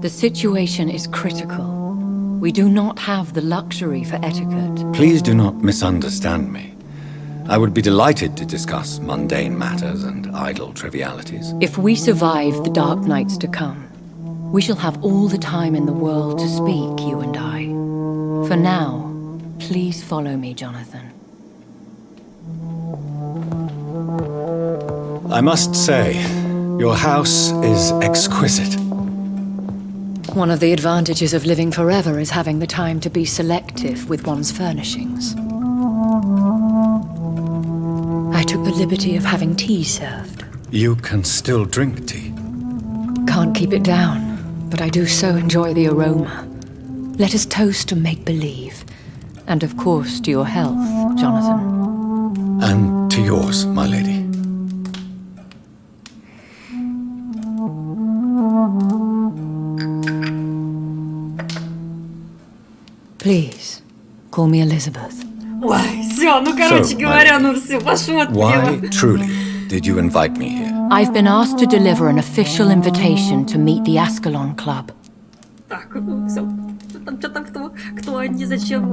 The situation is critical. We do not have the luxury for etiquette. Please do not misunderstand me. I would be delighted to discuss mundane matters and idle trivialities. If we survive the dark nights to come, we shall have all the time in the world to speak, you and I. For now, please follow me, Jonathan. I must say, your house is exquisite. One of the advantages of living forever is having the time to be selective with one's furnishings. I took the liberty of having tea served. You can still drink tea. Can't keep it down, but I do so enjoy the aroma. Let us toast to make-believe. And of course to your health, Jonathan. And to yours, my lady. Please, call me Elizabeth. Ой, все, ну короче говоря, ну все, пошло от Why, truly, did you invite me here? I've been asked to deliver an official invitation to meet the Ascalon Club. Так, ну все. Что там, кто они, зачем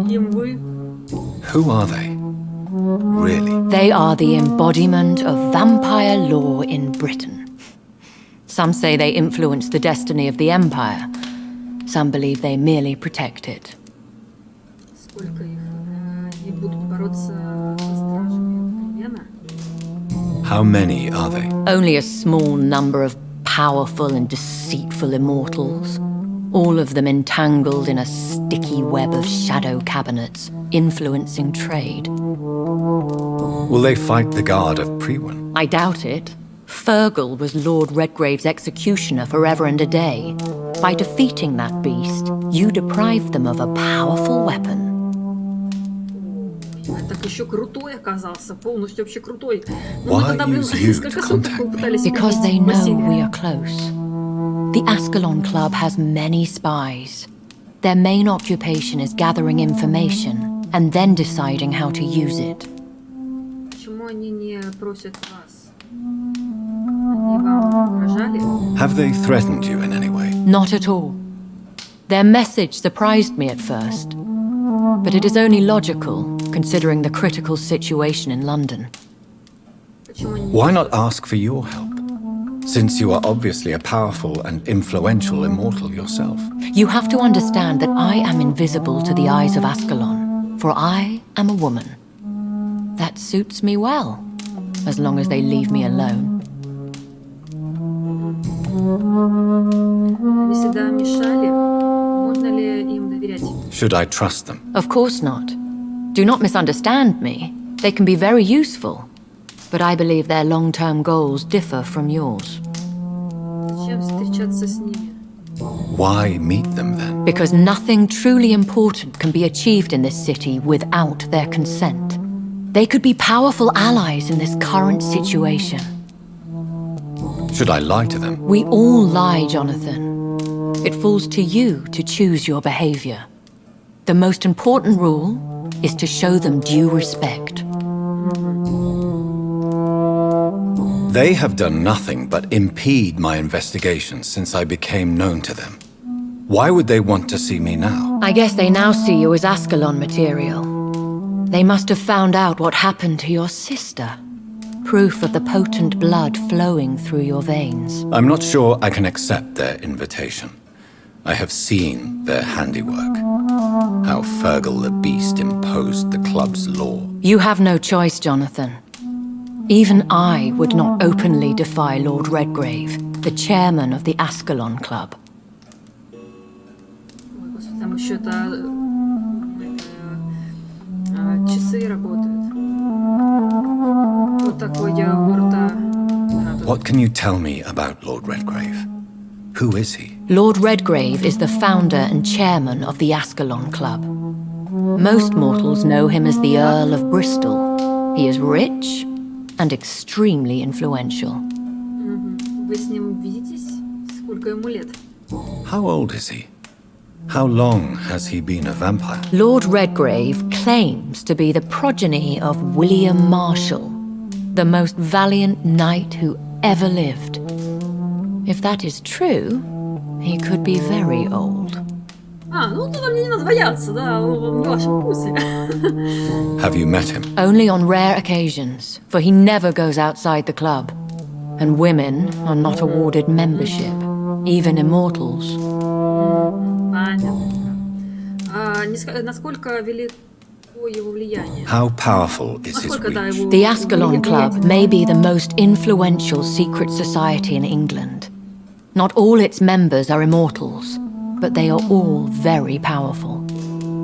им вы? Who are they? Really? They are the embodiment of vampire law in Britain. Some say they influence the destiny of the Empire. Some believe they merely protect it. Сколько их? Они будут бороться со стражами Вена? How many are they? Only a small number of powerful and deceitful immortals. All of them entangled in a sticky web of shadow cabinets, influencing trade. Will they fight the Guard of Prewen? I doubt it. Fergal was Lord Redgrave's executioner forever and a day. By defeating that beast, you deprived them of a powerful weapon. Так еще крутой оказался, полностью вообще крутой. Why use you to Because they know we are close. The Ascalon Club has many spies. Their main occupation is gathering information and then deciding how to use it. Почему они не просят вас? Они вам угрожали? Have they threatened you in any way? Not at all. Their message surprised me at first, but it is only logical, considering the critical situation in London. Why not ask for your help? Since you are obviously a powerful and influential immortal yourself. You have to understand that I am invisible to the eyes of Ascalon, for I am a woman. That suits me well, as long as they leave me alone. Если да, мешали, можно ли им доверять? Should I trust them? Of course not. Do not misunderstand me. They can be very useful, but I believe their long-term goals differ from yours. Зачем встречаться с ними? Why meet them then? Because nothing truly important can be achieved in this city without their consent. They could be powerful allies in this current situation. Should I lie to them? We all lie, Jonathan. It falls to you to choose your behavior. The most important rule is to show them due respect. They have done nothing but impede my investigations since I became known to them. Why would they want to see me now? I guess they now see you as Ascalon material. They must have found out what happened to your sister. Proof of the potent blood flowing through your veins. I'm not sure I can accept their invitation. I have seen their handiwork. How Fergal the Beast imposed the club's law. You have no choice, Jonathan. Even I would not openly defy Lord Redgrave, the chairman of the Ascalon Club. Ой, господи, там еще часы работают. Вот такой город. What can you tell me about Lord Redgrave? Who is he? Lord Redgrave is the founder and chairman of the Ascalon Club. Most mortals know him as the Earl of Bristol. He is rich and extremely influential. Вы с ним видитесь? Сколько ему лет? How old is he? How long has he been a vampire? Lord Redgrave claims to be the progeny of William Marshall, the most valiant knight who ever lived. If that is true, he could be very old. Ну тогда мне не надо бояться, да, в вашем вкусе. Have you met him? Only on rare occasions, for he never goes outside the club. And women are not awarded membership, even immortals. Понятно. Насколько велико его влияние? How powerful is his Насколько, да, reach? его The Ascalon Club влияние? may be the most influential secret society in England. Not all its members are immortals, but they are all very powerful.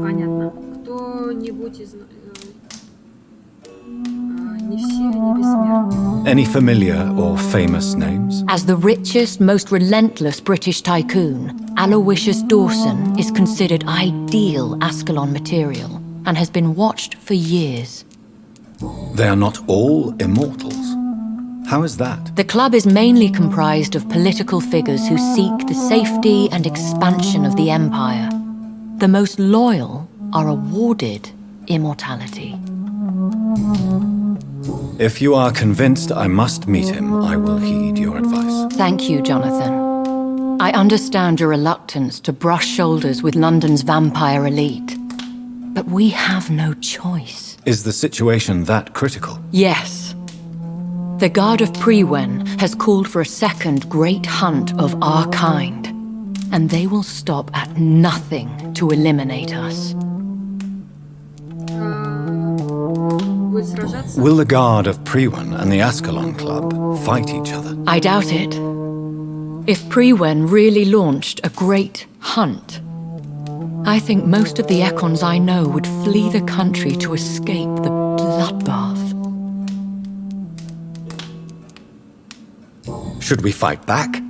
Понятно. Кто-нибудь из... Не все, не бессмертны. Any familiar or famous names? As the richest, most relentless British tycoon, Aloysius Dawson is considered ideal Ascalon material and has been watched for years. They are not all immortals. How is that? The club is mainly comprised of political figures who seek the safety and expansion of the Empire. The most loyal are awarded immortality. If you are convinced I must meet him, I will heed your advice. Thank you, Jonathan. I understand your reluctance to brush shoulders with London's vampire elite. But we have no choice. Is the situation that critical? Yes. The Guard of Prewen has called for a second great hunt of our kind, and they will stop at nothing to eliminate us. Will the Guard of Prewen and the Ascalon Club fight each other? I doubt it. If Prewen really launched a great hunt, I think most of the Econs I know would flee the country to escape the bloodbath. Should we fight back?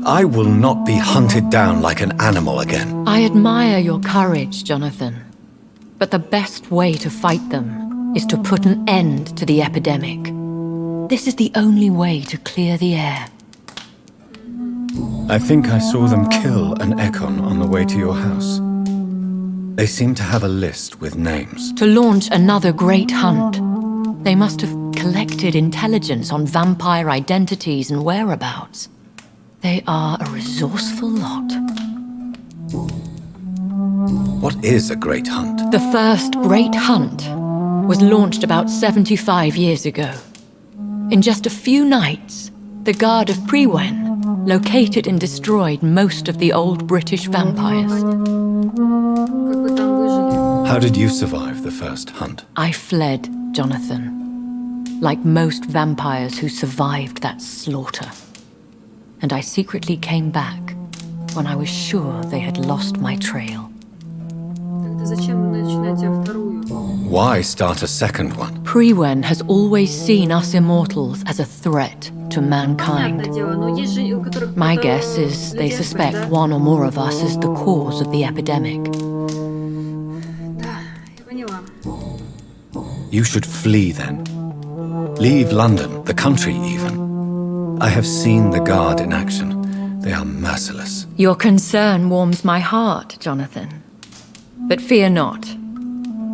I will not be hunted down like an animal again. I admire your courage, Jonathan. But the best way to fight them is to put an end to the epidemic. This is the only way to clear the air. I think I saw them kill an Ekon on the way to your house. They seem to have a list with names. To launch another great hunt, they must have collected intelligence on vampire identities and whereabouts. They are a resourceful lot. What is a great hunt? The first great hunt was launched about 75 years ago. In just a few nights, the Guard of Prewen located and destroyed most of the old British vampires. How did you survive the first hunt? I fled, Jonathan. Like most vampires who survived that slaughter. And I secretly came back when I was sure they had lost my trail. Why start a second one? Prewen has always seen us immortals as a threat to mankind. My guess is they suspect one or more of us as the cause of the epidemic. You should flee then. Leave London, the country even. I have seen the Guard in action. They are merciless. Your concern warms my heart, Jonathan. But fear not.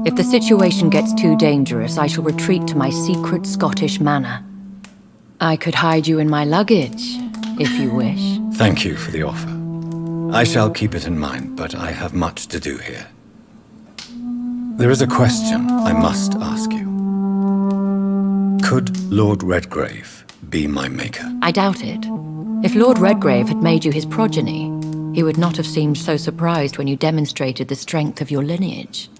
If the situation gets too dangerous, I shall retreat to my secret Scottish manor. I could hide you in my luggage, if you wish. Thank you for the offer. I shall keep it in mind, but I have much to do here. There is a question I must ask you. Could Lord Redgrave be my maker? I doubt it. If Lord Redgrave had made you his progeny, he would not have seemed so surprised when you demonstrated the strength of your lineage.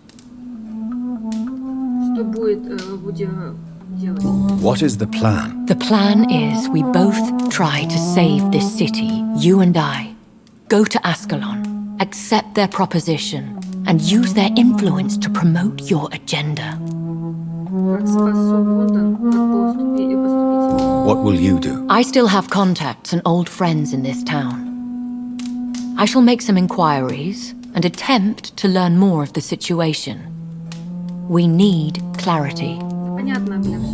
What is the plan? The plan is we both try to save this city, you and I. Go to Ascalon, accept their proposition, and use their influence to promote your agenda. What will you do? I still have contacts and old friends in this town. I shall make some inquiries and attempt to learn more of the situation. We need clarity.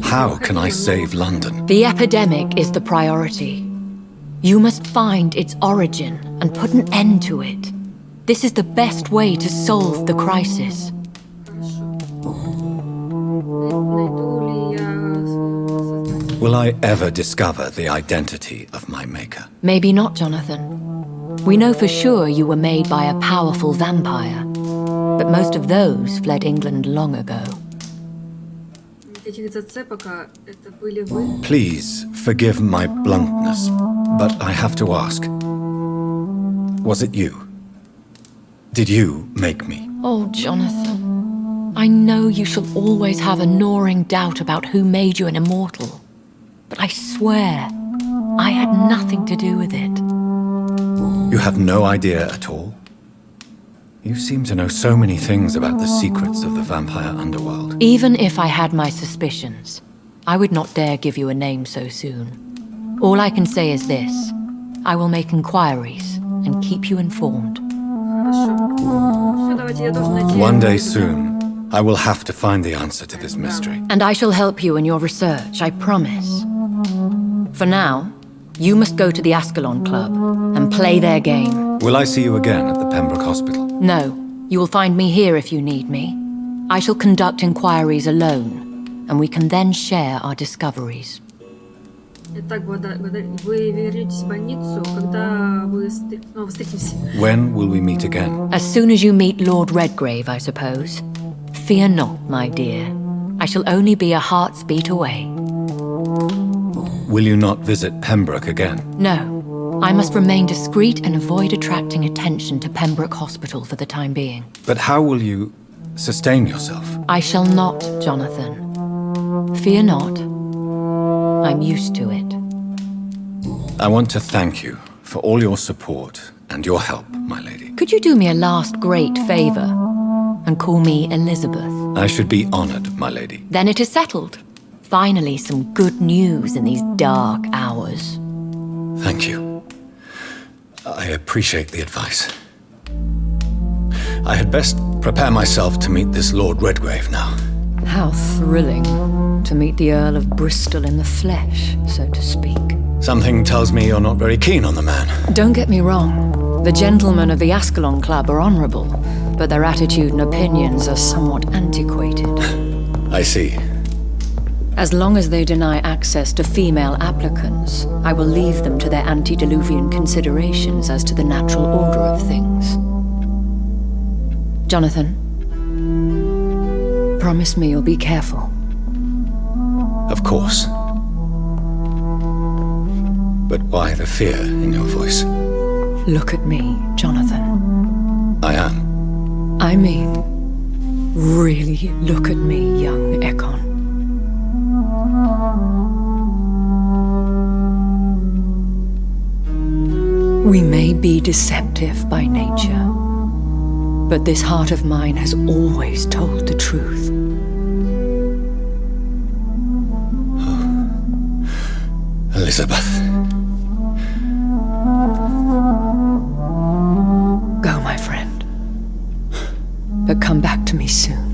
How can I save London? The epidemic is the priority. You must find its origin and put an end to it. This is the best way to solve the crisis. Will I ever discover the identity of my maker? Maybe not, Jonathan. We know for sure you were made by a powerful vampire, but most of those fled England long ago. Please forgive my bluntness, but I have to ask. Was it you? Did you make me? Oh, Jonathan. I know you shall always have a gnawing doubt about who made you an immortal. But I swear, I had nothing to do with it. You have no idea at all? You seem to know so many things about the secrets of the vampire underworld. Even if I had my suspicions, I would not dare give you a name so soon. All I can say is this. I will make inquiries and keep you informed. One day soon, I will have to find the answer to this mystery. And I shall help you in your research, I promise. For now, you must go to the Ascalon Club and play their game. Will I see you again at the Pembroke Hospital? No. You will find me here if you need me. I shall conduct inquiries alone, and we can then share our discoveries. When will we meet again? As soon as you meet Lord Redgrave, I suppose. Fear not, my dear. I shall only be a heart's beat away. Will you not visit Pembroke again? No. I must remain discreet and avoid attracting attention to Pembroke Hospital for the time being. But how will you sustain yourself? I shall not, Jonathan. Fear not. I'm used to it. I want to thank you for all your support and your help, my lady. Could you do me a last great favor and call me Elizabeth? I should be honored, my lady. Then it is settled. Finally, some good news in these dark hours. Thank you. I appreciate the advice. I had best prepare myself to meet this Lord Redgrave now. How thrilling to meet the Earl of Bristol in the flesh, so to speak. Something tells me you're not very keen on the man. Don't get me wrong. The gentlemen of the Ascalon Club are honourable, but their attitude and opinions are somewhat antiquated. I see. As long as they deny access to female applicants, I will leave them to their antediluvian considerations as to the natural order of things. Jonathan, promise me you'll be careful. Of course. But why the fear in your voice? Look at me, Jonathan. I am. I mean, really look at me, young Ekon. We may be deceptive by nature, but this heart of mine has always told the truth. Elizabeth. Go, my friend. But come back to me soon.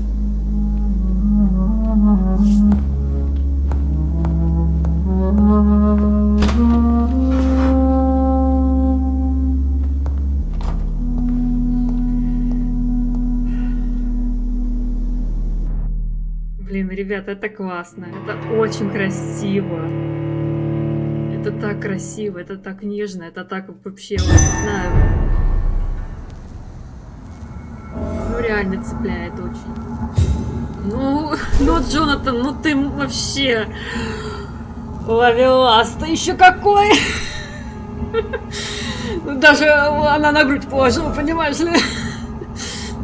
Блин, ребята, это классно. Это очень красиво. Это так красиво, это так нежно, это так вообще, вот, не знаю. Ну, реально цепляет очень. Ну, Джонатан, ну ты вообще... Ловелас, ты еще какой! Даже она на грудь положила, понимаешь ли?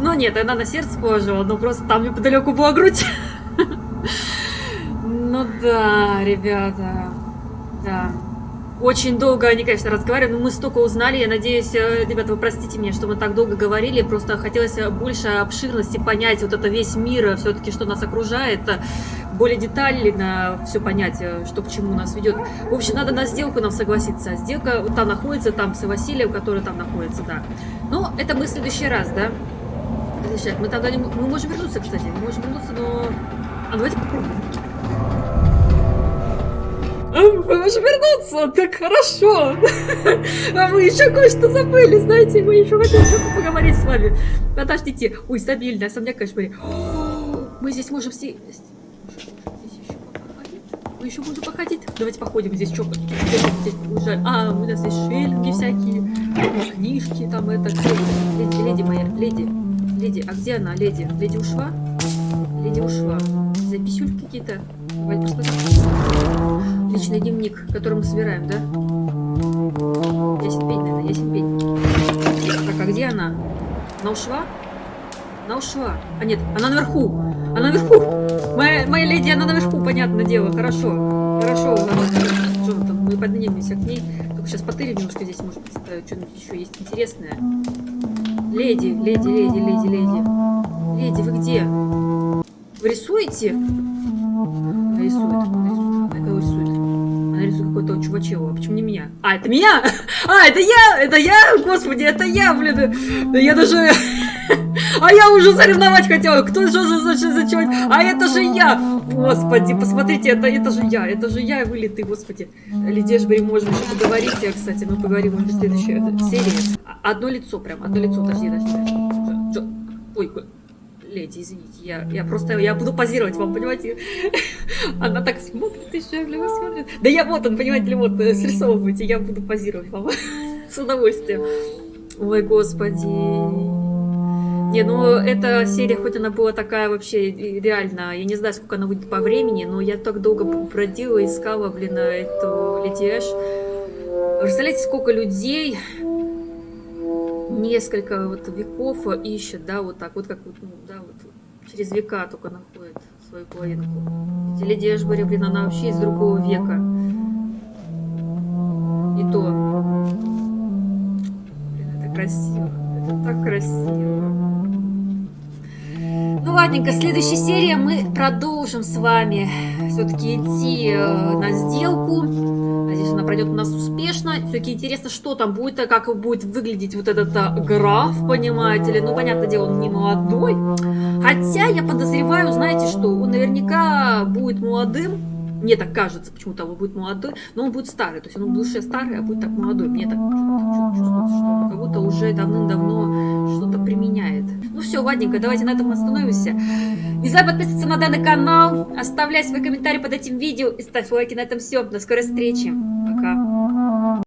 Ну нет, она на сердце положила, но просто там неподалеку была грудь. Ну да, ребята, да. Очень долго они, конечно, разговаривали, но мы столько узнали. Я надеюсь, ребята, вы простите меня, что мы так долго говорили. Просто хотелось больше обширности понять вот это весь мир, все-таки, что нас окружает. Более детально все понять, что к чему нас ведет. В общем, надо на сделку нам согласиться. Сделка вот там находится, там с Василием, который там находится, да. Но это мы в следующий раз, да? Мы тогда не... Мы можем вернуться, кстати. Мы можем вернуться, но... А давайте попробуем. Мы можем вернуться, так хорошо. А мы еще кое-что забыли, знаете, мы еще хотели что-то поговорить с вами. Подождите. Ой, стабильно, особняк, конечно, были. Мы здесь можем здесь еще можем походить. Давайте походим здесь, что здесь уже. А, у нас здесь шельги всякие, книжки, там это. Леди моя, леди, а где она, леди? Леди ушла? Леди ушла. Записюльки какие-то. Давайте посмотрим. Личный дневник, который мы собираем, да? Ясен пень, наверное, ясен пень. Так, а где она? Она ушла? Она ушла. А нет, она наверху. Она наверху. Моя леди, она наверху, понятное дело. Хорошо. Хорошо. Джонатан, мы поднимемся к ней. Только сейчас потырим немножко здесь, может быть, что-нибудь еще есть интересное. Леди. Леди, вы где? Вы рисуете? Она рисует. Она кого рисует? Она рисует какого-то чувачева. Почему не меня? А, это меня? А, это я! Это я! Господи, это я, блин! Да я даже... А я уже соревновать хотела. Кто же за чувак? А это же я! Господи, посмотрите, это же я вылитый, господи. Леди Эшбери, можем еще поговорить. Кстати, мы поговорим уже в следующей серии. Одно лицо прям, подожди. Ой, леди, извините, я буду позировать вам, понимаете? Она так смотрит еще, смотрит. Да я вот он, понимаете ли, вот, срисовывайте, я буду позировать вам с удовольствием. Ой, господи. Не, ну, эта серия, хоть она была такая вообще реально, я не знаю, сколько она будет по времени, но я так долго бродила, искала, блин, эту леди Эш. Представляете, сколько людей... Несколько вот веков ищет, да, вот так вот, как вот, ну, да, вот через века только находит свою половинку. Леди Эшбери, блин, она вообще из другого века. И то. Блин, это красиво. Это так красиво. Ну ладненько, следующая серия мы продолжим с вами все-таки идти на сделку. Надеюсь, она пройдет у нас успешно. Все-таки интересно, что там будет, как будет выглядеть вот этот граф, понимаете ли. Ну, понятное дело, он не молодой. Хотя я подозреваю, знаете что, он наверняка будет молодым. Мне так кажется, почему-то он будет молодой, но он будет старый. То есть он в душе старый, а будет так молодой. Мне так чувствуется, что он как будто уже давным-давно что-то применяет. Ну все, ладненько, давайте на этом остановимся. Не забудь подписываться на данный канал, оставляй свои комментарии под этим видео и ставь лайки. На этом все. До скорой встречи. Пока.